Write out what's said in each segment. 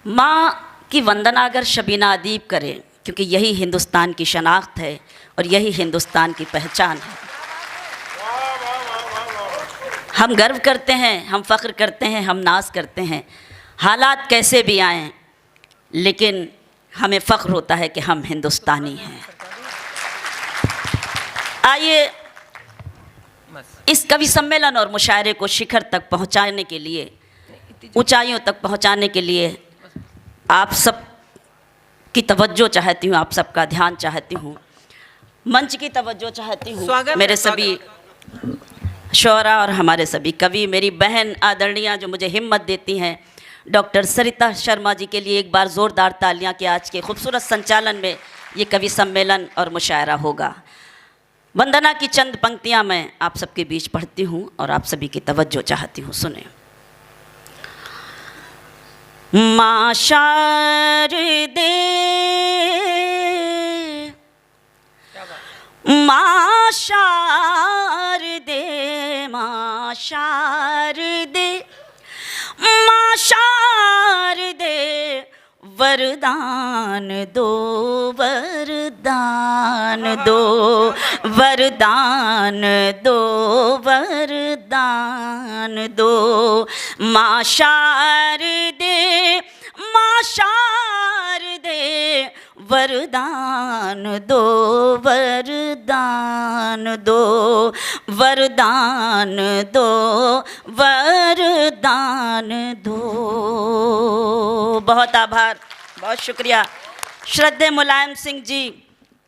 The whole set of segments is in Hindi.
माँ की वंदना अगर शबीना अदीब करें, क्योंकि यही हिंदुस्तान की शनाख्त है और यही हिंदुस्तान की पहचान है। हम गर्व करते हैं, हम फ़ख्र करते हैं, हम नाज करते हैं, हालात कैसे भी आएं, लेकिन हमें फ़ख्र होता है कि हम हिंदुस्तानी हैं। आइए इस कवि सम्मेलन और मुशायरे को शिखर तक पहुंचाने के लिए, ऊंचाइयों तक पहुंचाने के लिए आप सब की तवज्जो चाहती हूँ, आप सबका ध्यान चाहती हूँ, मंच की तवज्जो चाहती हूँ। मेरे सभी शोरा और हमारे सभी कवि, मेरी बहन आदरणीय जो मुझे हिम्मत देती हैं, डॉक्टर सरिता शर्मा जी के लिए एक बार ज़ोरदार तालियां कि आज के खूबसूरत संचालन में ये कवि सम्मेलन और मुशायरा होगा। वंदना की चंद पंक्तियां मैं आप सबके बीच पढ़ती हूँ और आप सभी की तवज्जो चाहती हूँ, सुने। माँ शारदे, माँ शारदे, माँ शारदे, माँ शारदे, वरदान दो, वरदान दो, वरदान दो, वरदान दो। माँ शारदे, माँ शारदे, वरदान दो, वरदान दो, वरदान दो, वरदान दो। बहुत आभार, बहुत शुक्रिया। श्रद्धेय मुलायम सिंह जी,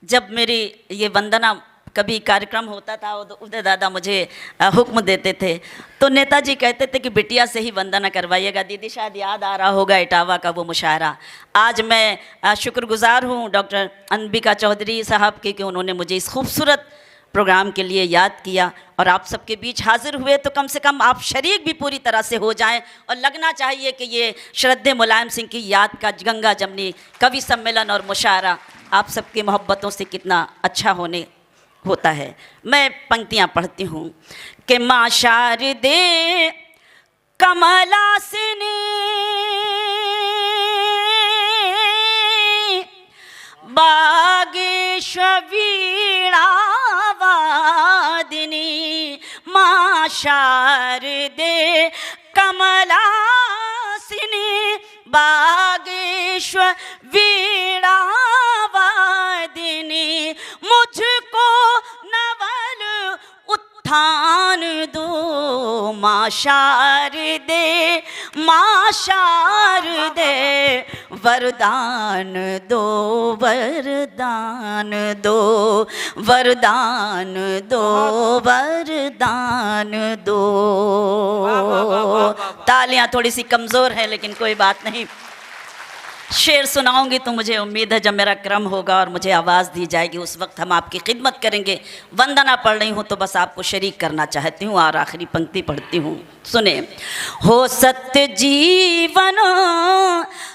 जब मेरी ये वंदना कभी कार्यक्रम होता था, उदय दादा मुझे हुक्म देते थे, तो नेताजी कहते थे कि बिटिया से ही वंदना करवाइएगा। दीदी शायद याद आ रहा होगा इटावा का वो मुशायरा। आज मैं शुक्रगुजार हूँ डॉक्टर अंबिका चौधरी साहब की कि उन्होंने मुझे इस खूबसूरत प्रोग्राम के लिए याद किया और आप सबके बीच हाजिर हुए, तो कम से कम आप शरीक भी पूरी तरह से हो जाएं। और लगना चाहिए कि ये श्रद्धेय मुलायम सिंह की याद का गंगा जमनी कवि सम्मेलन और मुशायरा आप सबकी मोहब्बतों से कितना अच्छा होता है। मैं पंक्तियाँ पढ़ती हूँ कि माँ शारदे कमलासिनी, बागेश वीणा वादिनी। माँ शारदे कमलासिनी, बागेश वीणा वादिनी। मुझको नवल उत्थान दो, माँ शारदे, माँ शारदे, वरदान दो, वरदान दो, वरदान दो, वरदान दो। तालियां थोड़ी सी कमज़ोर हैं, लेकिन कोई बात नहीं। शेर सुनाऊंगी तो मुझे उम्मीद है जब मेरा क्रम होगा और मुझे आवाज़ दी जाएगी, उस वक्त हम आपकी खिदमत करेंगे। वंदना पढ़ रही हूँ तो बस आपको शरीक करना चाहती हूँ और आखिरी पंक्ति पढ़ती हूँ, सुने। हो सत्य जीवन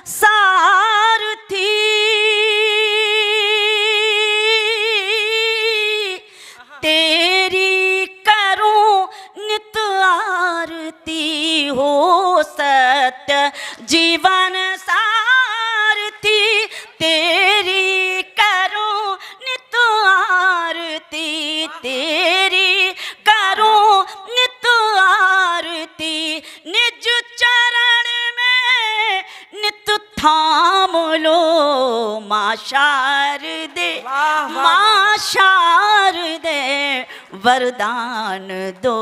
सारथी, तेरी करूं नित आरती। हो सत्य जीवन सारथी, तेरी करूं नित आरती, तेरी करूं नित आरती। निज चरण में नित थाम लो, माँ शारदे, माँ शारदे, वरदान दो,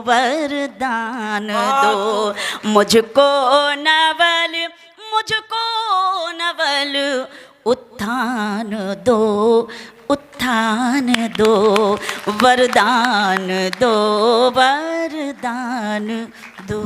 वरदान दो। मुझको नवल, मुझको नवल उत्थान दो, उत्थान दो, वरदान दो, वरदान दो।